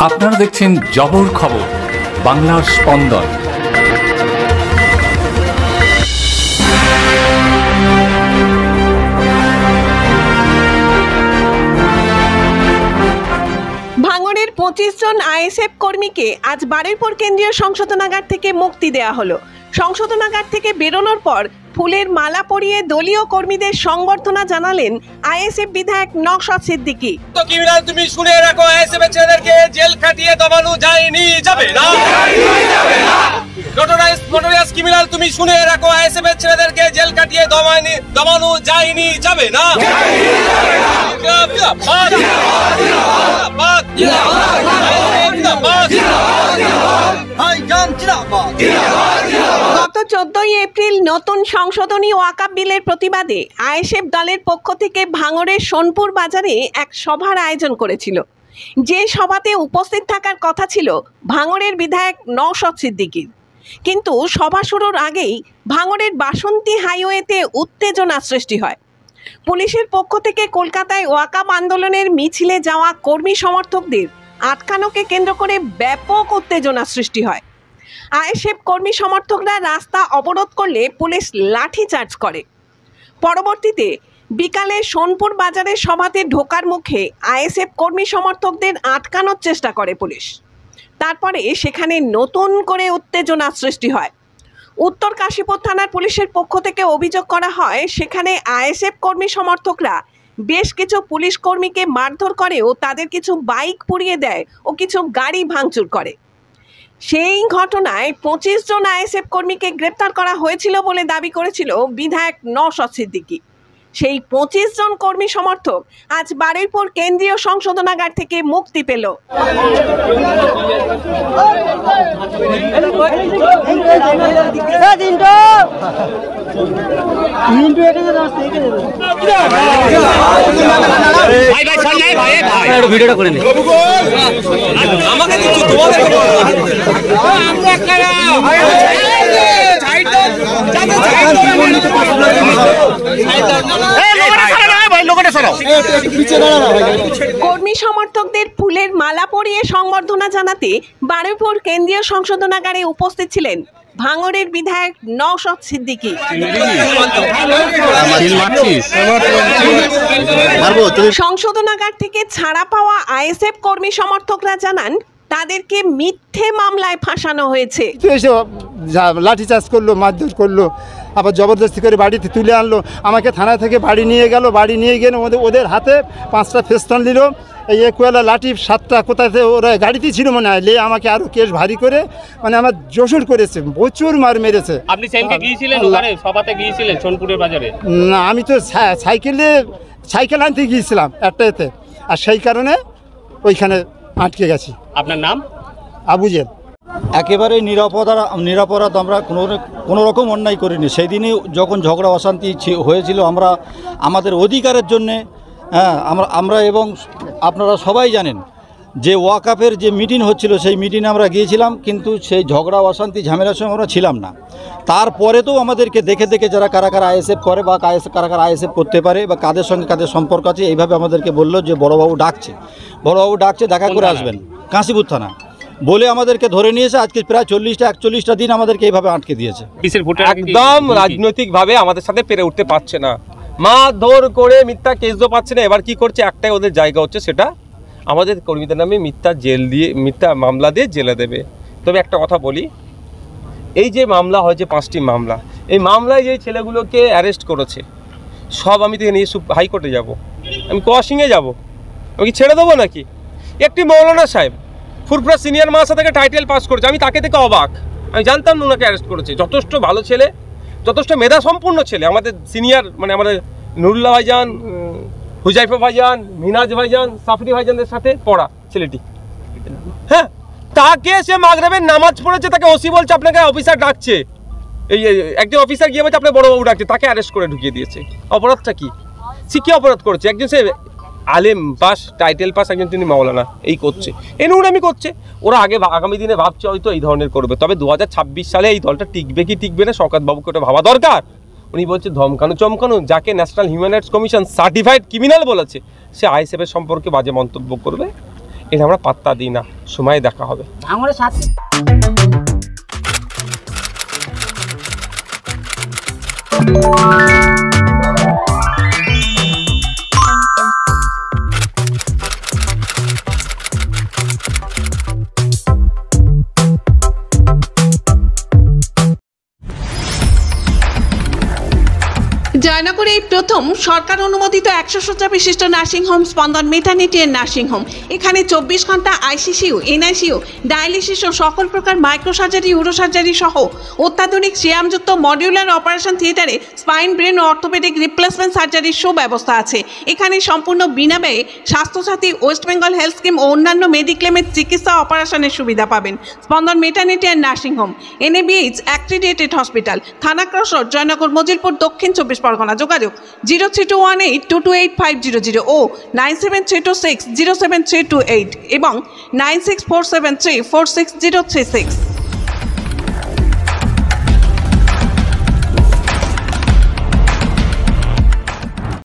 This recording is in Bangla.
আপনারা দেখছেন জবর খবর, বাংলার স্পন্দন। ভাঙড়ের 25 জন আইএসএফ কর্মীকে আজ বারুইপুর কেন্দ্রীয় সংশোধনাগার থেকে মুক্তি দেওয়া হলো। সংশোধনাগার থেকে বেরোনোর পর ফুলের মালা পরিয়ে দলীয় কর্মীদের সংবর্ধনা জানালেন আইএসএফ বিধায়ক নওশাদ সিদ্দিকী। তো ক্রিমিনাল তুমি শুনে রাখো, আইএসএফ এর ছেলেদেরকে জেল খাটিয়ে দমানো যায়নি, যাবে না। নোটোরিয়াস ক্রিমিনাল তুমি শুনে রাখো, আইএসএফ এর ছেলেদেরকে জেল কাটিয়ে দমানো যায়নি, যাবে না। গত 14 এপ্রিল নতুন সংশোধনী ওয়াকফ বিলের প্রতিবাদে আইএসএফ দলের পক্ষ থেকে ভাঙড়ের সোনপুর বাজারে এক সভার আয়োজন করেছিল। যে সভাতে উপস্থিত থাকার কথা ছিল ভাঙড়ের বিধায়ক নওশাদ সিদ্দিকীর, কিন্তু সভা শুরুর আগেই ভাঙড়ের বাসন্তী হাইওয়েতে উত্তেজনা সৃষ্টি হয়। পুলিশের পক্ষ থেকে কলকাতায় ওয়াকফ আন্দোলনের মিছিলে যাওয়া কর্মী সমর্থকদের আটকানোকে কেন্দ্র করে ব্যাপক উত্তেজনা সৃষ্টি হয়। আইএসএফ কর্মী সমর্থকরা রাস্তা অবরোধ করলে পুলিশ লাঠিচার্জ করে। পরবর্তীতে বিকালে সোনপুর বাজারের সভাতে ঢোকার মুখে আইএসএফ কর্মী সমর্থকদের আটকানোর চেষ্টা করে পুলিশ। তারপরে সেখানে নতুন করে উত্তেজনা সৃষ্টি হয়। উত্তর কাশীপুর থানার পুলিশের পক্ষ থেকে অভিযোগ করা হয়, সেখানে আইএসএফ কর্মী সমর্থকরা বেশ কিছু পুলিশ কর্মীকে মারধর করে ও তাদের কিছু বাইক পুড়িয়ে দেয় ও কিছু গাড়ি ভাঙচুর করে। সেই ঘটনায় 25 জন আইএসএফ কর্মীকে গ্রেপ্তার করা হয়েছিল বলে দাবি করেছিল বিধায়ক নওশাদ সিদ্দিকী। সেই 25 জন কর্মী সমর্থক আজ বারুইপুর কেন্দ্রীয় সংশোধনাগার থেকে মুক্তি পেল। কর্মী সমর্থকদের ফুলের মালা পরিয়ে সংবর্ধনা জানাতে বারুইপুর কেন্দ্রীয় সংশোধনাগারে উপস্থিত ছিলেন ভাঙড়ের বিধায়ক নওশাদ সিদ্দিকী। সংশোধনাগার থেকে ছাড়া পাওয়া আইএসএফ কর্মী সমর্থকরা জানান, তাদেরকে মিথ্যে মামলায় ফাঁসানো হয়েছে। লাঠিচার্জ করলো, মারধর করলো, আবার জবরদস্তি করে বাড়িতে তুলে আনলো, আমাকে থানা থেকে বাড়ি নিয়ে গেল। বাড়ি নিয়ে গেলে ওদের হাতে 5টা ফেস্টন নিল, এই একুয়ালা লাঠি 7টা কোথাতে ওরা গাড়িতেই ছিল মনে হয়, নিয়ে আমাকে আরও কেস ভারী করে মানে আমার জোসর করেছে, প্রচুর মার মেরেছে। আপনি সেদিনকে গিয়েছিলেন ওখানে সভাতে গিয়েছিলেন সোনপুরের বাজারে? না, আমি তো সাইকেল আনতে গিয়েছিলাম একটাতে, আর সেই কারণে ওইখানে আটকে গেছি। আপনার নাম? আবুজেল। একেবারে নিরাপরাধ, আমরা কোনো রকম অন্যায় করিনি। সেই দিনই যখন ঝগড়া অশান্তি হয়েছিল, আমরা আমাদের অধিকারের জন্যে, আমরা এবং আপনারা সবাই জানেন যে ওয়াকফের যে মিটিং হচ্ছিল সেই মিটিংয়ে আমরা গিয়েছিলাম, কিন্তু সেই ঝগড়া অশান্তি ঝামেলার সঙ্গে আমরা ছিলাম না। তারপরে তো আমাদেরকে দেখে যারা কারা কারা আইএসএফ করে বা কারা কারা আইএসএফ করতে পারে বা কাদের সঙ্গে কাদের সম্পর্ক আছে, এইভাবে আমাদেরকে বললো যে বড়োবাবু ডাকছে, দেখা করে আসবেন, কাশীপুর থানা বলে আমাদেরকে ধরে নিয়েছে। আজকে প্রায় 40-41টা দিন আমাদেরকে এইভাবে আটকে দিয়েছে। একদম রাজনৈতিকভাবে আমাদের সাথে পেরে উঠতে পারছে না, মারধর করে মিথ্যা কেস পাচ্ছে না। এবার কি করছে, একটাই ওদের জায়গা হচ্ছে, সেটা আমাদের কর্মীদের নামে মিথ্যা মামলা দিয়ে জেলে দেবে। তবে একটা কথা বলি, এই যে মামলা হয়েছে 5টি মামলা, এই মামলায় যে ছেলেগুলোকে অ্যারেস্ট করেছে সব আমি থেকে নিয়ে হাইকোর্টে যাব, আমি কোয়াশিংয়ে যাব, আমি কি ছেড়ে দেবো নাকি? একটি মৌলানা সাহেব ফুরফুরা সিনিয়র মাদ্রাসা থেকে টাইটেল পাস করেছে, আমি তাকে থেকে অবাক। আমি জানতাম না ওনাকে অ্যারেস্ট করেছে। যথেষ্ট ভালো ছেলে, যথেষ্ট মেধা সম্পূর্ণ ছেলে, আমাদের সিনিয়র মানে আমাদের নুরুল্লাহ ভাইজান, হুজাইফা ভাইজান, মিনাজ ভাইজান, সাফরি ভাইজানদের সাথে পড়া ছেলেটি। হ্যাঁ, তাকে সে মাগরিবের নামাজ পড়েছে, তাকে ওসি বলছে আপনাকে অফিসার ডাকছে, এই একজন অফিসার গিয়ে বলছে আপনার বড়বাবু ডাকছে, তাকে অ্যারেস্ট করে ঢুকিয়ে দিয়েছে। অপরাধটা কি? সে কি অপরাধ করেছে? একজন সে আলেম পাস, টাইটেল পাস, একজন তিনি মাওলানা, এই করছে, এই নোংরামি করছে। ওরা আগামী দিনে ভাবছে হয়তো এই ধরনের করবে। তবে 2026 সালে এই দলটা টিকবে কি টিকবে না, শওকত বাবুকে ওটা ভাবা দরকার। উনি বলছে ধমকানো চমকানো, যাকে national human rights commission certified criminal বলেছে, সে আইএসএফ এর সম্পর্কে বাজে মন্তব্য করবে, এটা আমরা পাত্তা দিই না, সময় দেখা হবে। ভাঙড়ের সাথে জয়নগরে এই প্রথম সরকার অনুমোদিত 100 শয্যা বিশিষ্ট নার্সিংহোম স্পন্দন মেটার্নিটি এন্ড নার্সিংহোম। এখানে 24 ঘন্টা আইসিসিউ, এনআইসিউ, ডায়ালিসিস ও সকল প্রকার মাইক্রোসার্জারি, ইউরোসার্জারি সহ অত্যাধুনিক সিয়ামযুক্ত মডিউলার অপারেশন থিয়েটারে স্পাইন, ব্রেন ও অর্থোপেডিক রিপ্লেসমেন্ট সার্জারির সুব্যবস্থা আছে। এখানে সম্পূর্ণ বিনামূল্যে Swasthyasathi, West Bengal health scheme ও অন্যান্য মেডিক্লেমের চিকিৎসা অপারেশনের সুবিধা পাবেন। Spandan maternity and nursing home, NABH accredited hospital, Thana Cross Road, Joynagar, Majilpur, Dakshin 24 Pargana. যোগাযোগ 03218228 ও 9732607328 এবং 9647346036।